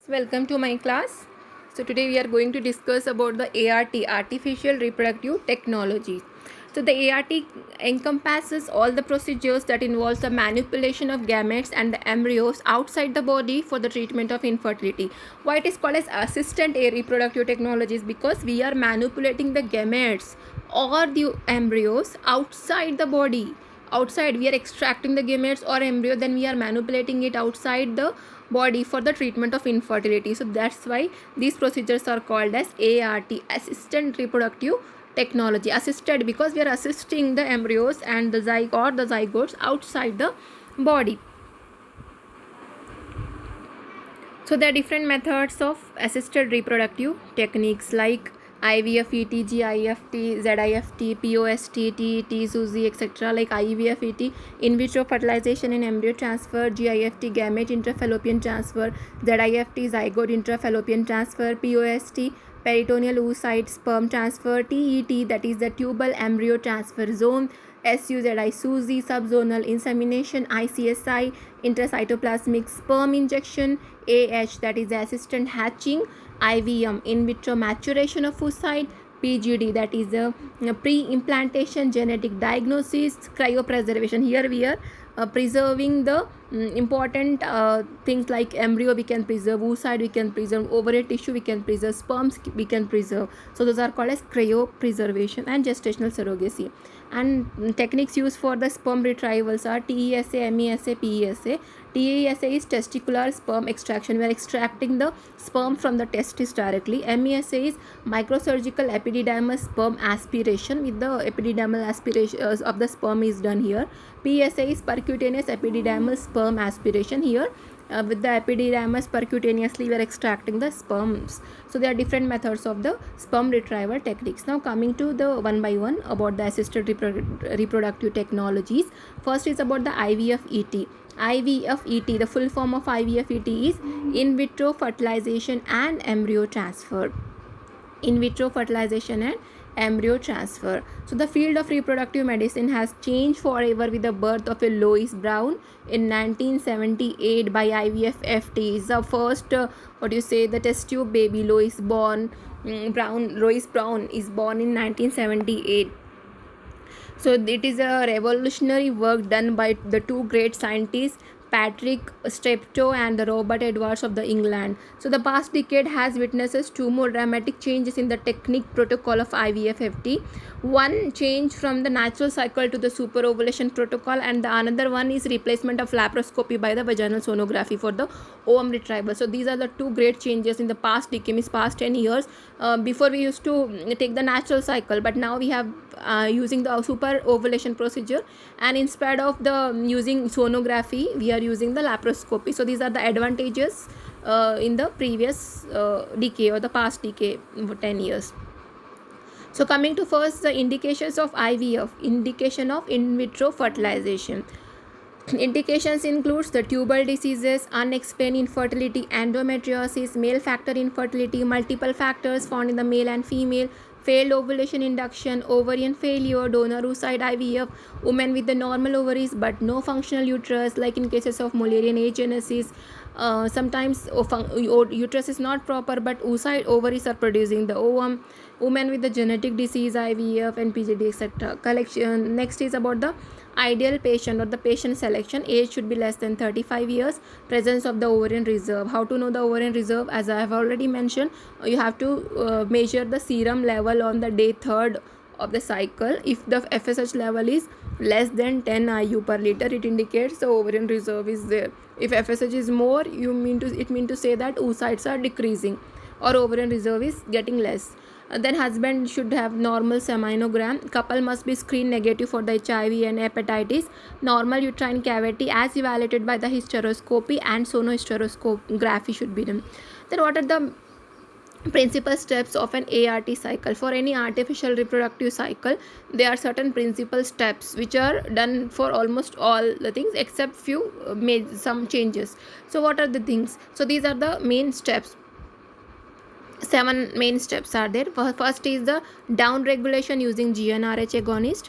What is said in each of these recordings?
Welcome to my class. So today we are going to discuss about the ART, artificial reproductive technology. So the ART encompasses all the procedures that involves the manipulation of gametes and the embryos outside the body for the treatment of infertility. Why it is called as assistant reproductive technologies? Because we are manipulating the gametes or the embryos outside the body. Outside, we are extracting the gametes or embryo, then we are manipulating it outside the body for the treatment of infertility. So that's why these procedures are called as ART, assistant reproductive technology. Assisted because we are assisting the embryos and the zygotes outside the body. So there are different methods of assisted reproductive techniques like IVF, ET, GIFT, ZIFT, POST, TET, SUSI, etc. Like IVF, ET, in vitro fertilization and embryo transfer, GIFT, gamete intrafallopian transfer, ZIFT, zygote intrafallopian transfer, POST, peritoneal oocyte sperm transfer, TET, that is the tubal embryo transfer zone, SUZI, SUSI, subzonal insemination, ICSI, intracytoplasmic sperm injection, AH, that is the assistant hatching, IVM, in vitro maturation of oocyte, PGD, that is the pre-implantation genetic diagnosis, cryopreservation. Here we are preserving the important things like embryo we can preserve, oocyte we can preserve, ovary tissue we can preserve, sperms we can preserve. So those are called as cryopreservation and gestational surrogacy. And techniques used for the sperm retrievals are TESA, MESA, PESA. TESA is testicular sperm extraction. We are extracting the sperm from the testis directly. MESA is microsurgical epididymal sperm aspiration, with the epididymal aspiration of the sperm is done here. PSA is percutaneous epididymal sperm aspiration. Here with the epididymis percutaneously we are extracting the sperms. So there are different methods of the sperm retrieval techniques. Now coming to the one by one about the assisted reproductive technologies. First is about the IVF ET. IVF ET, the full form of IVF ET is in vitro fertilization and embryo transfer. In vitro fertilization and embryo transfer. So the field of reproductive medicine has changed forever with the birth of a Louise Brown in 1978 by IVF FT. Is the first the test tube baby Louise Brown is born in 1978. So it is a revolutionary work done by the two great scientists, Patrick Steptoe and the Robert Edwards of the England. So the past decade has witnesses two more dramatic changes in the technique protocol of IVF-FT. One change from the natural cycle to the superovulation protocol, and the another one is replacement of laparoscopy by the vaginal sonography for the ovum retrieval. So these are the two great changes in the past decade, means past 10 years. Before we used to take the natural cycle, but now we have using the super ovulation procedure, and instead of the using sonography we are using the laparoscopy. So these are the advantages in the previous decade or the past decade, 10 years. So coming to first the indications of IVF, indication of in vitro fertilization. Indications includes the tubal diseases, unexplained infertility, endometriosis, male factor infertility, multiple factors found in the male and female, failed ovulation induction, ovarian failure, donor oocyte IVF, women with the normal ovaries but no functional uterus, like in cases of Mullerian agenesis. Sometimes uterus is not proper but oocyte ovaries are producing the ovum. Women with the genetic disease IVF and PGD, etc. Collection. Next is about the ideal patient or the patient selection. Age should be less than 35 years. Presence of the ovarian reserve. How to know the ovarian reserve? As I have already mentioned, you have to measure the serum level on the day 3rd of the cycle. If the FSH level is less than 10 IU per liter, it indicates the ovarian reserve is there. If FSH is more, it mean to say that oocytes are decreasing or ovarian reserve is getting less. Then husband should have normal seminogram. Couple must be screen negative for the HIV and hepatitis. Normal uterine cavity as evaluated by the hysteroscopy and sonohysteroscopy should be done. Then what are the principal steps of an ART cycle? For any artificial reproductive cycle, there are certain principal steps which are done for almost all the things except few made some changes. So what are the things? So these are the main steps. 7 main steps are there. First is the down regulation using GnRH agonist.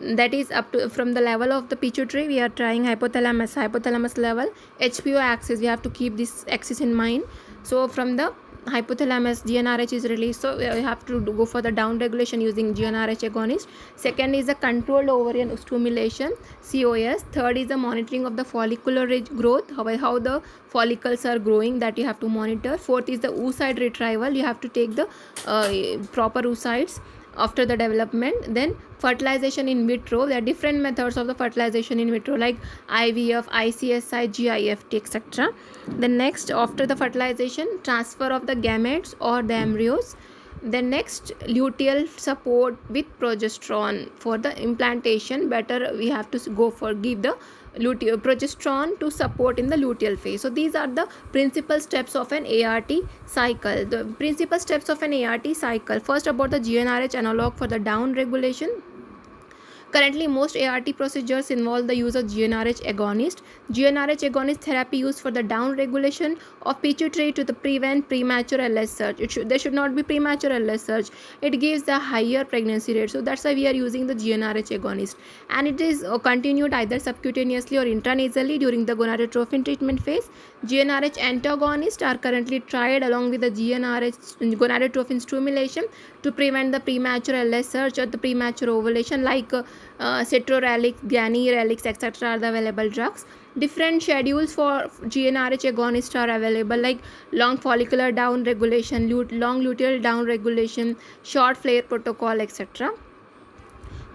that is up to from the level of the pituitary we are trying hypothalamus level, HPO axis, we have to keep this axis in mind. So from the hypothalamus GnRH is released, so we have to go for the down regulation using GnRH agonist. Second is the controlled ovarian stimulation, COS. Third is the monitoring of the follicular growth, how the follicles are growing, that you have to monitor. Fourth is the oocyte retrieval, you have to take the proper oocytes after the development. Then fertilization in vitro, there are different methods of the fertilization in vitro like IVF, ICSI, GIFT, etc. Then next, after the fertilization, transfer of the gametes or the embryos. Then next, luteal support with progesterone for the implantation. Better we have to go for give the luteal progesterone to support in the luteal phase. So these are the principal steps of an ART cycle. The principal steps of an ART cycle. First, about the GnRH analog for the down regulation. Currently, most ART procedures involve the use of GnRH agonist. GnRH agonist therapy used for the down regulation of pituitary to prevent premature LS surge. There should not be premature LS surge. It gives the higher pregnancy rate. So that's why we are using the GnRH agonist. And it is continued either subcutaneously or intranasally during the gonadotrophin treatment phase. GnRH antagonists are currently tried along with the gonadotrophin stimulation to prevent the premature LS surge or the premature ovulation, like cetrorelix, ganirelix, etc. are the available drugs. Different schedules for GnRH agonists are available, like long follicular down regulation, long luteal down regulation, short flare protocol, etc.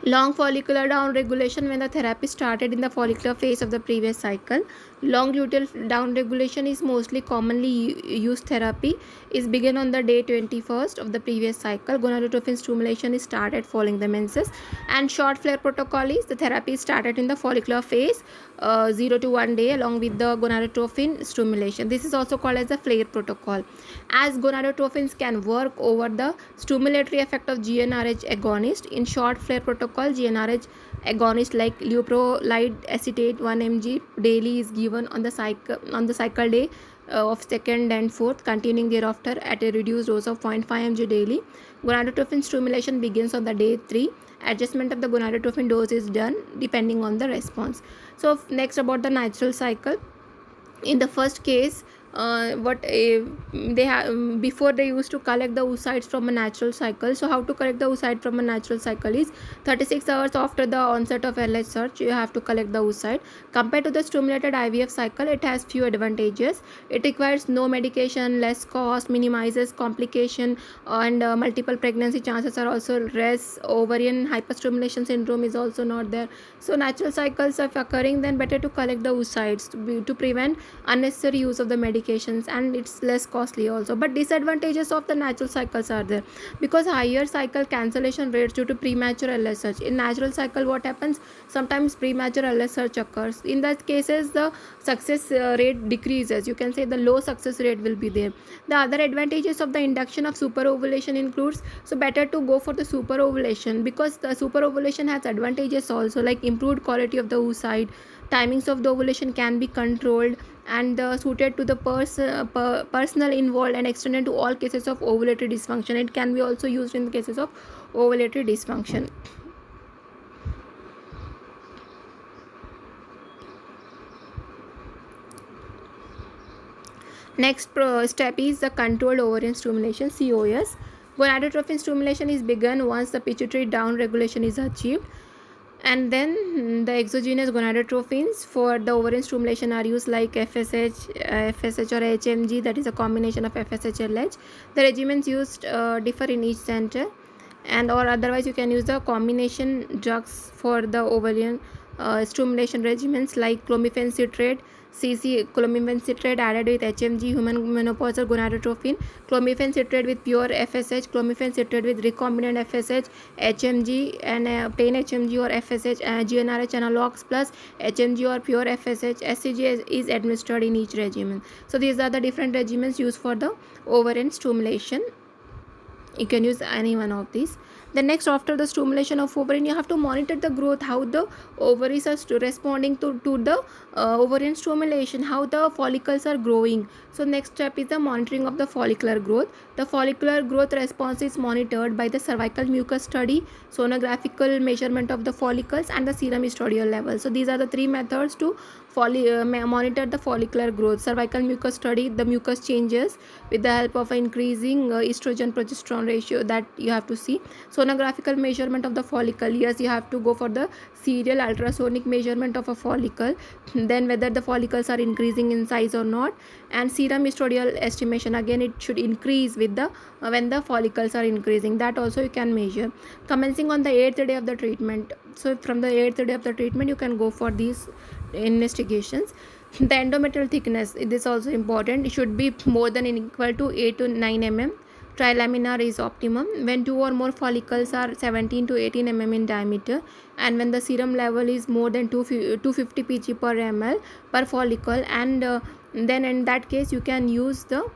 Long follicular down regulation, when the therapy started in the follicular phase of the previous cycle. Long luteal down regulation is mostly commonly used therapy, is begun on the day 21st of the previous cycle. Gonadotrophin stimulation is started following the menses. And short flare protocol is the therapy started in the follicular phase 0 to 1 day along with the gonadotrophin stimulation. This is also called as the flare protocol. As gonadotrophins can work over the stimulatory effect of GnRH agonist, in short flare protocol, GnRH agonist like leuprolide acetate 1 mg daily is given on the cycle day of second and fourth, continuing thereafter at a reduced dose of 0.5 mg daily. Gonadotrophin stimulation begins on the day 3. Adjustment of the gonadotrophin dose is done depending on the response. So next, about the natural cycle. In the first case, they have before they used to collect the oocytes from a natural cycle. So how to collect the oocyte from a natural cycle is 36 hours after the onset of LH surge you have to collect the oocyte. Compared to the stimulated IVF cycle, it has few advantages. It requires no medication, less cost, minimizes complication, and multiple pregnancy chances are also less. Ovarian hyperstimulation syndrome is also not there. So natural cycles are occurring, then better to collect the oocytes to prevent unnecessary use of the medications, and it's less costly also. But disadvantages of the natural cycles are there, because higher cycle cancellation rates due to premature LS surge. In natural cycle, what happens, sometimes premature LS surge occurs. In that cases, the success rate decreases. You can say the low success rate will be there. The other advantages of the induction of superovulation includes, so better to go for the superovulation, because the superovulation has advantages also, like improved quality of the oocyte, timings of the ovulation can be controlled, and suited to the personal involved and extended to all cases of ovulatory dysfunction. It can be also used in the cases of ovulatory dysfunction. Next step is the controlled ovarian stimulation, COS. Gonadotrophin stimulation is begun once the pituitary down regulation is achieved. And then the exogenous gonadotrophins for the ovarian stimulation are used, like FSH or HMG, that is a combination of FSH LH. The regimens used differ in each center, and or otherwise you can use the combination drugs for the ovarian stimulation regimens, like clomiphene citrate, clomiphene citrate added with HMG, human menopausal gonadotrophin, clomiphene citrate with pure FSH, clomiphene citrate with recombinant FSH, HMG and plain HMG or FSH, GnRH analogs plus HMG or pure FSH. SCG is administered in each regimen. So these are the different regimens used for the ovarian stimulation. You can use any one of these. Then next, after the stimulation of ovarian, you have to monitor the growth, how the ovaries are responding to the ovarian stimulation, how the follicles are growing. So next step is the monitoring of the follicular growth. The follicular growth response is monitored by the cervical mucus study, sonographical measurement of the follicles, and the serum estradiol level. So these are the three methods to monitor the follicular growth. Cervical mucus study, the mucus changes with the help of increasing estrogen progesterone ratio, that you have to see. Sonographical measurement of the follicle, yes, you have to go for the serial ultrasonic measurement of a follicle, then whether the follicles are increasing in size or not. And serum estradiol estimation, again it should increase with the when the follicles are increasing, that also you can measure. Commencing on the 8th day of the treatment, so from the 8th day of the treatment you can go for these investigations. The endometrial thickness, it is also important, it should be more than or equal to 8 to 9 mm. Trilaminar is optimum when 2 or more follicles are 17 to 18 mm in diameter, and when the serum level is more than 250 pg per ml per follicle. And then in that case you can use the,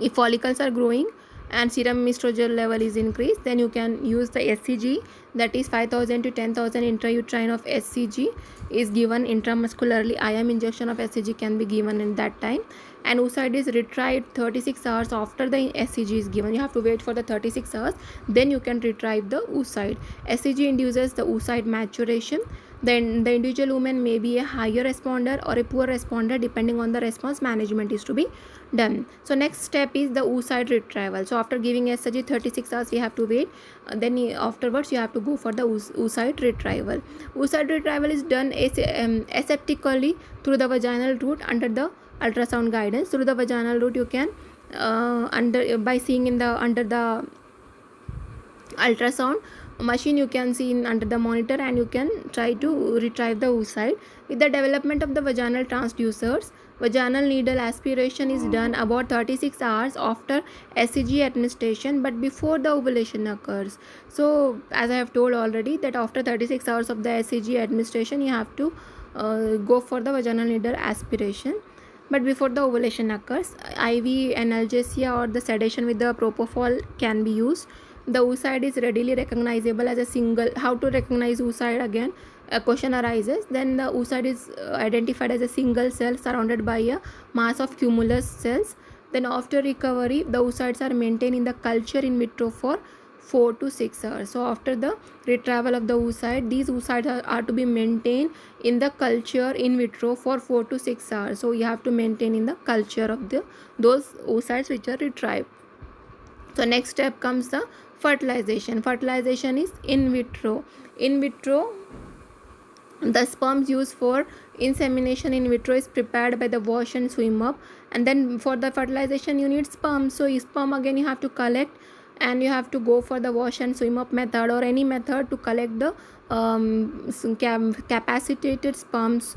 if follicles are growing and serum estrogen level is increased, then you can use the SCG, that is 5000 to 10000 intrauterine of SCG is given intramuscularly. IM injection of SCG can be given in that time. And oocyte is retrieved 36 hours after the SCG is given. You have to wait for the 36 hours, then you can retrieve the oocyte. SCG induces the oocyte maturation. Then the individual woman may be a higher responder or a poor responder, depending on the response. Management is to be done. So next step is the oocyte retrieval. So after giving SCG 36 hours we have to wait, then afterwards you have to go for the oocyte retrieval. Oocyte retrieval is done aseptically through the vaginal route under the ultrasound guidance. Through the vaginal route you can by seeing in the under the ultrasound machine, you can see in under the monitor, and you can try to retrieve the oocyte. With the development of the vaginal transducers, vaginal needle aspiration is done about 36 hours after SCG administration, but before the ovulation occurs. So as I have told already, that after 36 hours of the SCG administration you have to go for the vaginal needle aspiration, but before the ovulation occurs. IV analgesia or the sedation with the propofol can be used. The oocyte is readily recognizable as a single. How to recognize oocyte? Again a question arises. Then the oocyte is identified as a single cell surrounded by a mass of cumulus cells. Then after recovery, the oocytes are maintained in the culture in vitro for 4 to 6 hours. So after the retrieval of the oocyte, these oocytes are to be maintained in the culture in vitro for 4 to 6 hours. So you have to maintain in the culture of those oocytes which are retrieved. So next step comes the fertilization. Fertilization is in vitro. In vitro, the sperms used for insemination in vitro is prepared by the wash and swim up, and then for the fertilization you need sperm. So sperm again you have to collect, and you have to go for the wash and swim up method or any method to collect the capacitated sperms,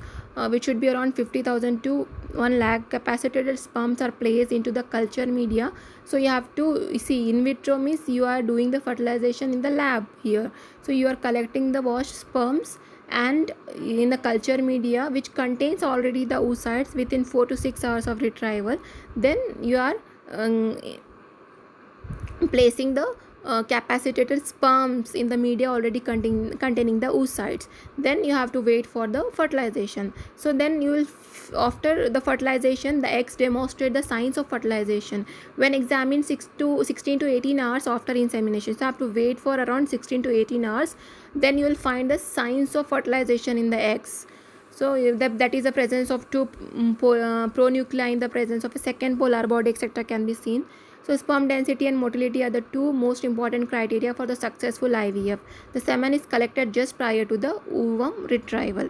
which should be around 50,000 to 1 lakh. Capacitated sperms are placed into the culture media. So you have to see, in vitro means you are doing the fertilization in the lab here. So you are collecting the washed sperms and in the culture media which contains already the oocytes within 4 to 6 hours of retrieval. Then you are placing the capacitated sperms in the media already containing the oocytes. Then you have to wait for the fertilization. So then you will after the fertilization, the eggs demonstrate the signs of fertilization when examined 16 to 18 hours after insemination. So you have to wait for around 16 to 18 hours, then you will find the signs of fertilization in the eggs. So that is the presence of two pronuclei, in the presence of a second polar body, etc. can be seen. So sperm density and motility are the two most important criteria for the successful IVF. The semen is collected just prior to the ovum retrieval.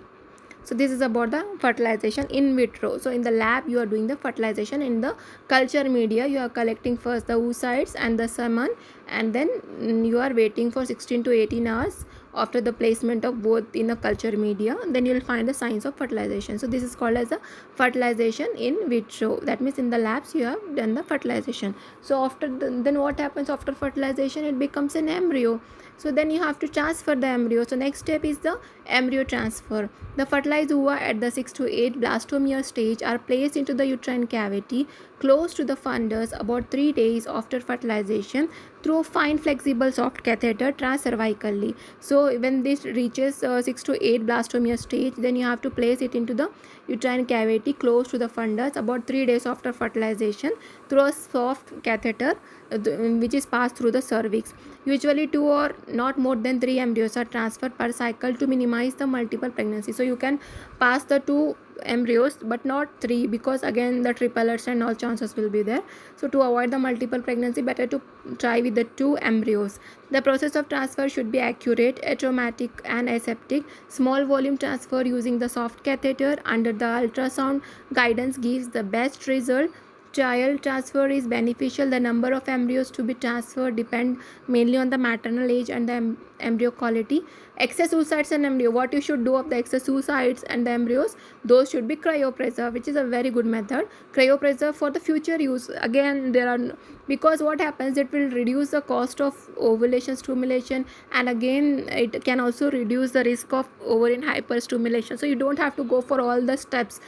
So this is about the fertilization in vitro. So in the lab you are doing the fertilization. In the culture media you are collecting first the oocytes and the semen, and then you are waiting for 16 to 18 hours after the placement of both in the culture media. Then you will find the signs of fertilization. So this is called as a fertilization in vitro. That means in the labs you have done the fertilization. So after then what happens after fertilization? It becomes an embryo. So then you have to transfer the embryo. So next step is the embryo transfer. The fertilized ova at the 6 to 8 blastomere stage are placed into the uterine cavity close to the fundus about 3 days after fertilization through a fine flexible soft catheter transcervically. So when this reaches 6 to 8 blastomere stage, then you have to place it into the uterine cavity close to the fundus about 3 days after fertilization through a soft catheter which is passed through the cervix. Usually 2 or not more than 3 embryos are transferred per cycle to minimize the multiple pregnancy. So you can pass the 2 embryos but not 3, because again the triplets and all chances will be there. So to avoid the multiple pregnancy, better to try with the 2 embryos. The process of transfer should be accurate, atraumatic and aseptic. Small volume transfer using the soft catheter under the ultrasound guidance gives the best result. Child transfer is beneficial. The number of embryos to be transferred depend mainly on the maternal age and the embryo quality. Excess oocytes and embryo, what you should do of the excess oocytes and the embryos, those should be cryopreserved, which is a very good method. Cryopreserve for the future use. Again, there are, because what happens, it will reduce the cost of ovulation stimulation, and again it can also reduce the risk of ovarian hyperstimulation. So you don't have to go for all the steps,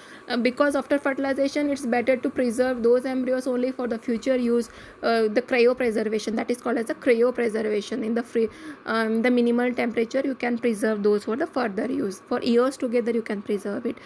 because after fertilization it's better to preserve those embryos only for the future use. The cryopreservation, that is called as a cryopreservation. In the the minimal temperature you can preserve those for the further use. For years together you can preserve it.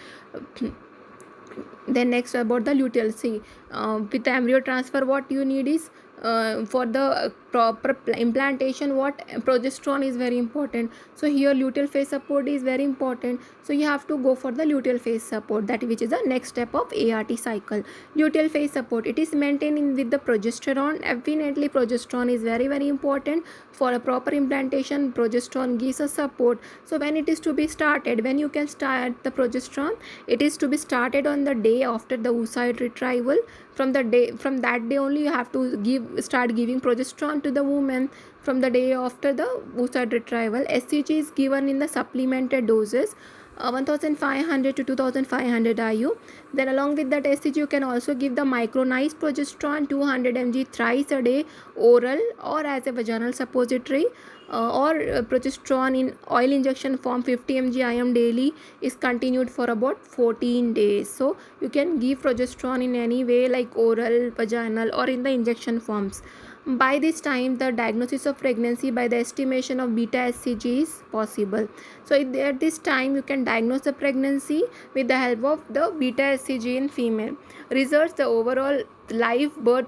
Then next about the luteal. See, with the embryo transfer, what you need is for the proper implantation, what progesterone is very important. So here luteal phase support is very important, so you have to go for the luteal phase support, that which is the next step of ART cycle. Luteal phase support, it is maintained with the progesterone. Definitely progesterone is very very important for a proper implantation. Progesterone gives a support. So when it is to be started, when you can start the progesterone, it is to be started on the day after the oocyte retrieval. From that day only you have to start giving progesterone to the woman, from the day after the oocyte retrieval. SCG is given in the supplemented doses, 1500 to 2500 IU. Then along with that SCG you can also give the micronized progesterone 200 mg thrice a day, oral or as a vaginal suppository, or progesterone in oil injection form 50 mg IM daily is continued for about 14 days. So you can give progesterone in any way, like oral, vaginal or in the injection forms. By this time the diagnosis of pregnancy by the estimation of beta SCG is possible. So at this time you can diagnose the pregnancy with the help of the beta SCG in female. Results, the overall live birth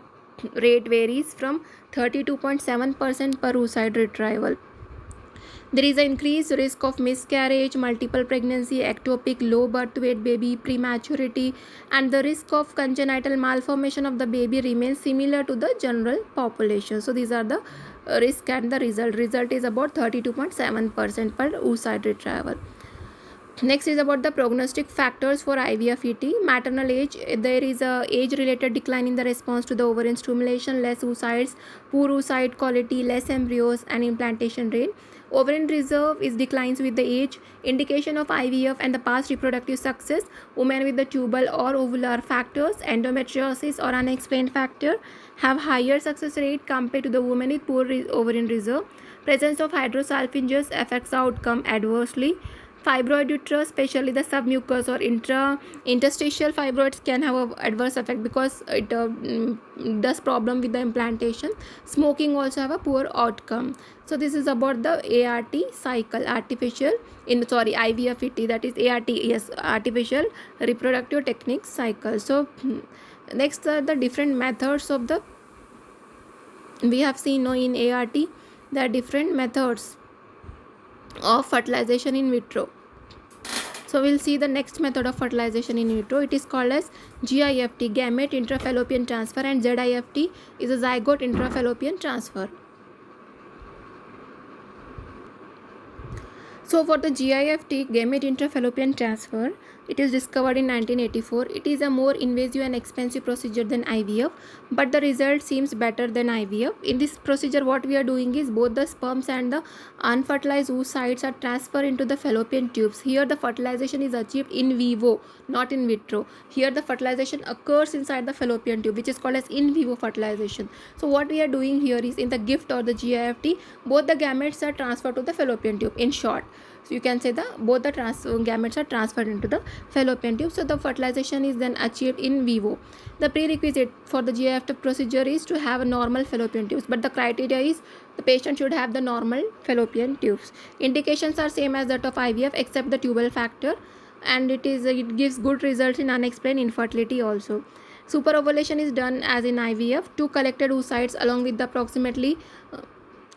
rate varies from 32.7% per oocyte retrieval. There is an increased risk of miscarriage, multiple pregnancy, ectopic, low birth weight baby, prematurity, and the risk of congenital malformation of the baby remains similar to the general population. So these are the risk and the result. Result is about 32.7% per oocyte retrieval. Next is about the prognostic factors for IVF-ET. Maternal age, there is a age-related decline in the response to the ovarian stimulation, less oocytes, poor oocyte quality, less embryos, and implantation rate. Ovarian reserve is declines with the age. Indication of IVF and the past reproductive success. Women with the tubal or ovular factors, endometriosis or unexplained factor have higher success rate compared to the women with poor ovarian reserve. Presence of hydrosalpinges affects outcome adversely. Fibroid uterus, especially the submucous or interstitial fibroids, can have an adverse effect because it does problem with the implantation. Smoking also have a poor outcome. So this is about the ART cycle, IVF-ET, that is ART, yes, artificial reproductive techniques cycle. So next are the different methods of the, we have seen in ART there are different methods of fertilization in vitro. So we'll see the next method of fertilization in vitro. It is called as GIFT, gamete intrafallopian transfer, and ZIFT is a zygote intrafallopian transfer. So for the GIFT, gamete intrafallopian transfer, it is discovered in 1984. It is a more invasive and expensive procedure than IVF, but the result seems better than IVF. In this procedure, what we are doing is both the sperms and the unfertilized oocytes are transferred into the fallopian tubes. Here the fertilization is achieved in vivo, not in vitro. Here the fertilization occurs inside the fallopian tube, which is called as in vivo fertilization. So what we are doing here is, in the GIFT or the GIFT, both the gametes are transferred to the fallopian tube, in short. So you can say the both the gametes are transferred into the fallopian tube. So the fertilization is then achieved in vivo. The prerequisite for the GIF procedure is to have a normal fallopian tubes, but the criteria is the patient should have the normal fallopian tubes. Indications are same as that of IVF except the tubal factor, and it gives good results in unexplained infertility also. Superovulation is done as in IVF. Two collected oocytes along with the approximately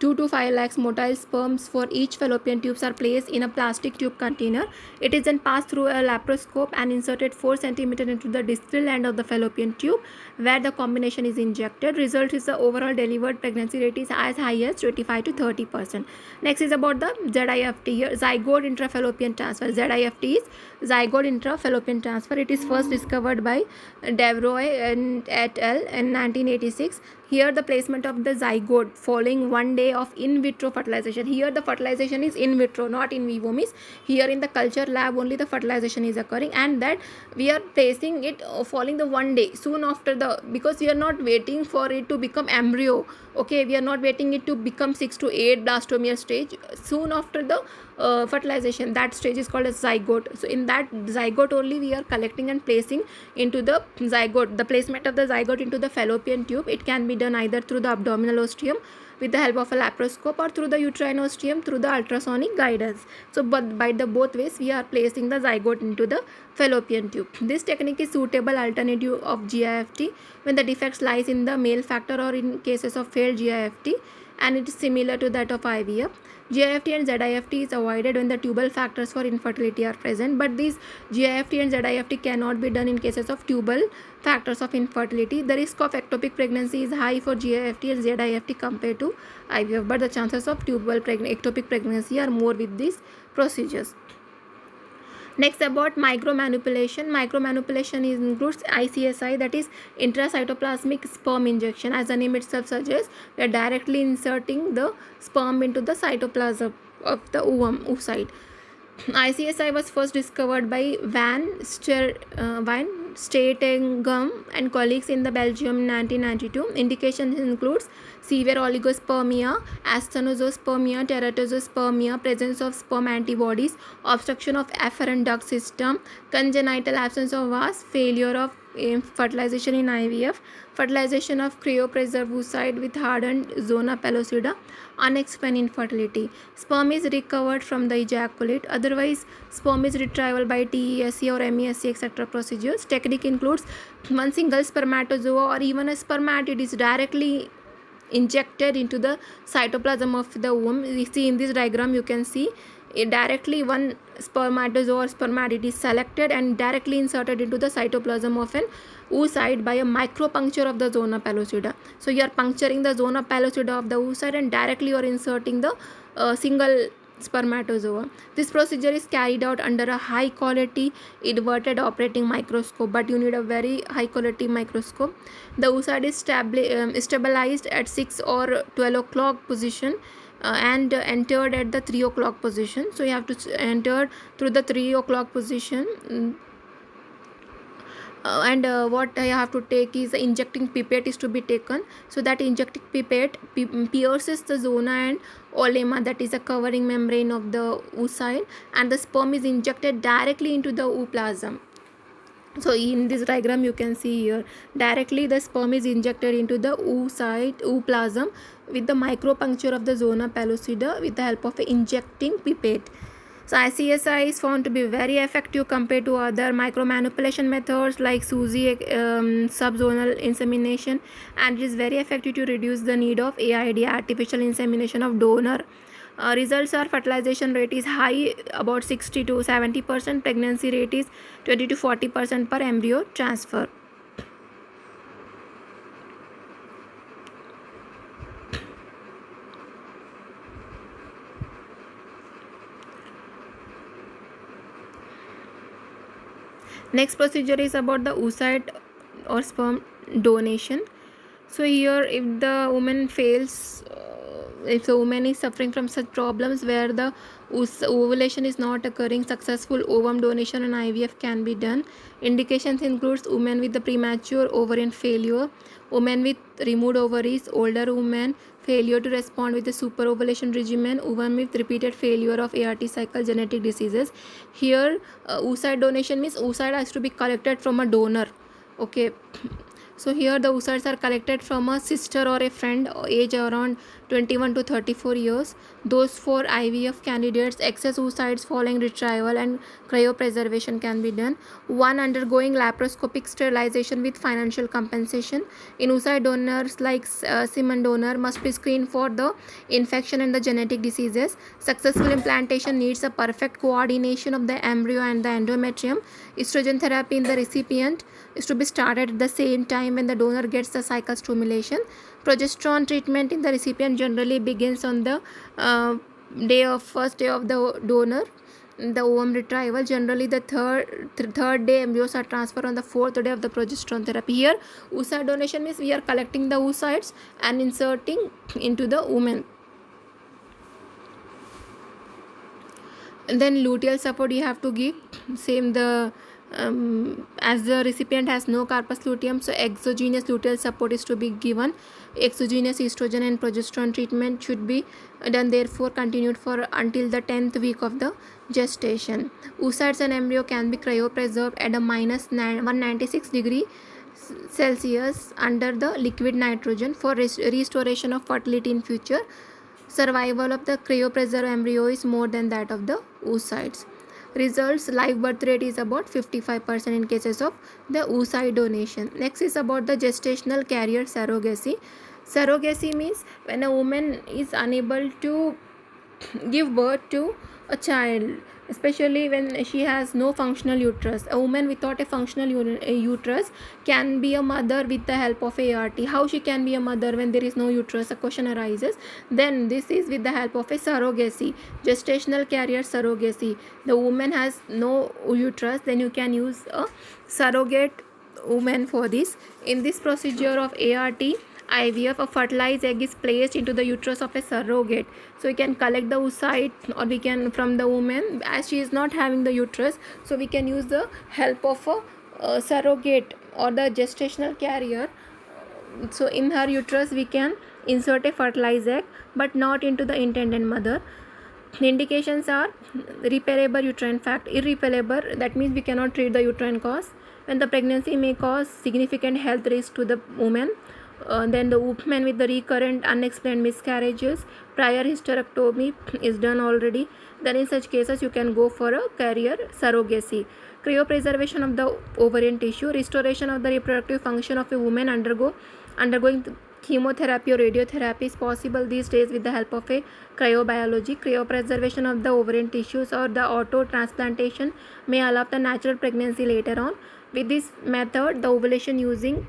2 to 5 lakhs motile sperms for each fallopian tubes are placed in a plastic tube container. It is then passed through a laparoscope and inserted 4 cm into the distal end of the fallopian tube, where the combination is injected. Result is the overall delivered pregnancy rate is as high as 25 to 30%. Next is about the ZIFT, here zygote intrafallopian transfer. ZIFT is zygote intrafallopian transfer. It is first discovered by Devroy and et al. In 1986. Here the placement of the zygote following 1 day of in vitro fertilization. Here the fertilization is in vitro, not in vivo, means here in the culture lab only the fertilization is occurring, and that we are placing it following the 1 day soon after the, because we are not waiting for it to become embryo. Okay, we are not waiting it to become 6 to 8 blastomere stage. Soon after the fertilization, that stage is called as zygote. So in that zygote only we are collecting and placing into the zygote. The placement of the zygote into the fallopian tube, it can be done either through the abdominal ostium with the help of a laparoscope or through the uterine ostium through the ultrasonic guidance. So but by the both ways we are placing the zygote into the fallopian tube. This technique is suitable alternative of GIFT when the defects lies in the male factor or in cases of failed GIFT, and it is similar to that of IVF. GIFT and ZIFT is avoided when the tubal factors for infertility are present, but these GIFT and ZIFT cannot be done in cases of tubal factors of infertility. The risk of ectopic pregnancy is high for GIFT and ZIFT compared to IVF, but the chances of ectopic pregnancy are more with these procedures. Next, about micromanipulation. Micromanipulation includes ICSI, that is intracytoplasmic sperm injection. As the name itself suggests, we are directly inserting the sperm into the cytoplasm of the oocyte. ICSI was first discovered by Van Stratengem and colleagues in the Belgium in 1992. Indications includes severe oligospermia, asthenospermia, teratospermia, presence of sperm antibodies, obstruction of afferent duct system, congenital absence of vas, failure of fertilization in IVF, fertilization of cryopreserved oocyte with hardened zona pellucida, unexplained infertility. Sperm is recovered from the ejaculate. Otherwise, sperm is retrieval by TESE or MESE, etc. procedures. Technique includes one single spermatozoa or even a spermatid is directly injected into the cytoplasm of the womb. You see in this diagram, you can see directly one spermatozoa or spermatid is selected and directly inserted into the cytoplasm of an oocyte by a micropuncture of the zona pellucida. So you are puncturing the zona pellucida of the oocyte and directly you are inserting the single spermatozoa. This procedure is carried out under a high quality inverted operating microscope, but you need a very high quality microscope. The oocyte is stabilized at 6 or 12 o'clock position and entered at the 3 o'clock position. So you have to enter through the 3 o'clock position. And what I have to take is the injecting pipette is to be taken. So that injecting pipette pierces the zona and olema, that is the covering membrane of the oocyte, and the sperm is injected directly into the ooplasm. So in this diagram you can see here, directly the sperm is injected into the ooplasm with the micropuncture of the zona pellucida with the help of an injecting pipette. So ICSI is found to be very effective compared to other micromanipulation methods like SUSI, subzonal insemination, and it is very effective to reduce the need of AID, artificial insemination of donor. Results are fertilization rate is high, about 60 to 70%. Pregnancy rate is 20 to 40% per embryo transfer. Next procedure is about the oocyte or sperm donation. So here if the woman fails if the woman is suffering from such problems where the ovulation is not occurring, successful ovum donation and IVF can be done. Indications includes women with the premature ovarian failure, women with removed ovaries, older women, failure to respond with the super ovulation regimen, women with repeated failure of ART cycle, genetic diseases. Here oocyte donation means oocyte has to be collected from a donor. Okay. So here the oocytes are collected from a sister or a friend age around 21 to 34 years. Those for IVF candidates, excess oocytes following retrieval and cryopreservation can be done. One undergoing laparoscopic sterilization with financial compensation. In oocyte donors like semen donor must be screened for the infection and the genetic diseases. Successful implantation needs a perfect coordination of the embryo and the endometrium. Estrogen therapy in the recipient is to be started at the same time when the donor gets the cycle stimulation. Progesterone treatment in the recipient generally begins on the first day of the donor. The ovum retrieval, generally the third day embryos are transferred on the fourth day of the progesterone therapy. Here oocyte donation means we are collecting the oocytes and inserting into the woman. And then luteal support you have to give, same the as the recipient has no corpus luteum, so exogenous luteal support is to be given. Exogenous estrogen and progesterone treatment should be done, therefore continued for until the 10th week of the gestation. Oocytes and embryo can be cryopreserved at a minus 196 degree Celsius under the liquid nitrogen for restoration of fertility in future. Survival of the cryopreserved embryo is more than that of the oocytes. Results: live birth rate is about 55% in cases of the oocyte donation. Next is about the gestational carrier surrogacy. Surrogacy means when a woman is unable to give birth to a child, especially when she has no functional uterus. A woman without a functional uterus can be a mother with the help of ART. How she can be a mother when there is no uterus? A question arises. Then this is with the help of a surrogacy, gestational carrier surrogacy. The woman has no uterus, then you can use a surrogate woman for this. In this procedure of ART IVF, a fertilized egg is placed into the uterus of a surrogate. So we can collect the oocyte, or we can from the woman, as she is not having the uterus, so we can use the help of a surrogate or the gestational carrier. So in her uterus we can insert a fertilized egg, but not into the intended mother. The indications are reparable uterine fact. Irreparable, that means we cannot treat the uterine cause. When the pregnancy may cause significant health risk to the woman. Then the woman with the recurrent unexplained miscarriages, prior hysterectomy is done already, then in such cases you can go for a carrier surrogacy. Cryopreservation of the ovarian tissue, restoration of the reproductive function of a woman undergoing chemotherapy or radiotherapy is possible these days with the help of a cryobiology. Cryopreservation of the ovarian tissues or the auto transplantation may allow the natural pregnancy later on. With this method, the ovulation using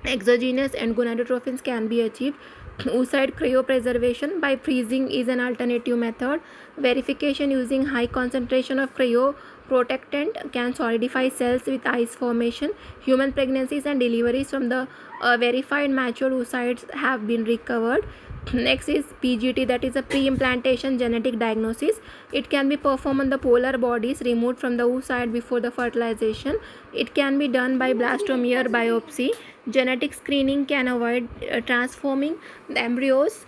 exogenous and gonadotrophins can be achieved. Oocyte cryopreservation by freezing is an alternative method. Verification using high concentration of cryoprotectant can solidify cells with ice formation. Human pregnancies and deliveries from the verified mature oocytes have been recovered. Next is PGT, that is a pre-implantation genetic diagnosis. It can be performed on the polar bodies removed from the oocyte before the fertilization. It can be done by blastomere biopsy. Genetic screening can avoid transforming the embryos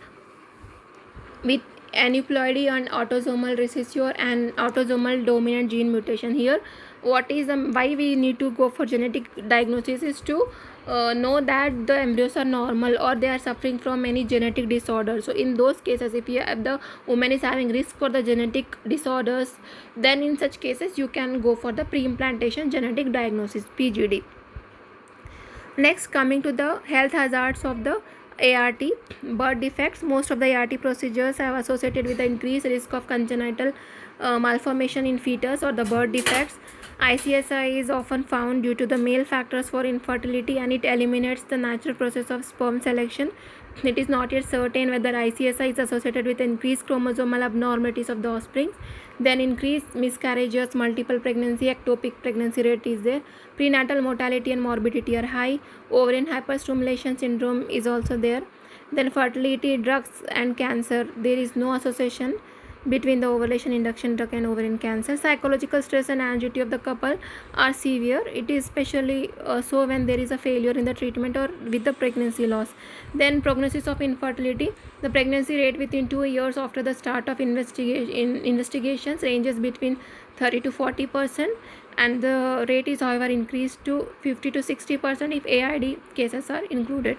with aneuploidy and autosomal recessive and autosomal dominant gene mutation. Here what is why we need to go for genetic diagnosis is to know that the embryos are normal or they are suffering from any genetic disorder. So in those cases, if the woman is having risk for the genetic disorders, then in such cases you can go for the pre-implantation genetic diagnosis, PGD. Next, coming to the health hazards of the ART, birth defects. Most of the ART procedures are associated with the increased risk of congenital malformation in fetus or the birth defects. ICSI is often found due to the male factors for infertility, and it eliminates the natural process of sperm selection. It is not yet certain whether ICSI is associated with increased chromosomal abnormalities of the offspring. Then increased miscarriages, multiple pregnancy, ectopic pregnancy rate is there. Prenatal mortality and morbidity are high. Ovarian hyperstimulation syndrome is also there. Then fertility, drugs and cancer, there is no association between the ovulation induction drug and ovarian cancer. Psychological stress and anxiety of the couple are severe. It is especially so when there is a failure in the treatment or with the pregnancy loss. Then prognosis of infertility, the pregnancy rate within 2 years after the start of investigations ranges between 30 to 40%, and the rate is however increased to 50 to 60% if AID cases are included.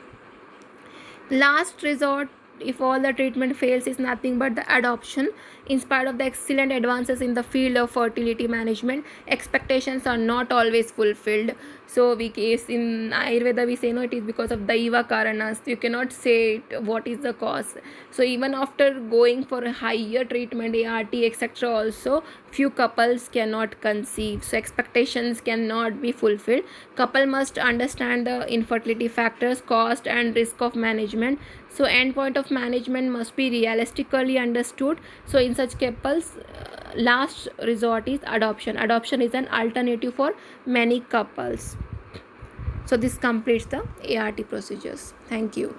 Last resort, if all the treatment fails, is nothing but the adoption. In spite of the excellent advances in the field of fertility management, expectations are not always fulfilled. So we case in Ayurveda we say no, it is because of daiva karanas. You cannot say it, what is the cause. So even after going for a higher treatment, ART etc., also few couples cannot conceive. So expectations cannot be fulfilled. Couple must understand the infertility factors, cost and risk of management. So endpoint of management must be realistically understood. So in such couples, last resort is adoption. Adoption is an alternative for many couples. So this completes the ART procedures. Thank you.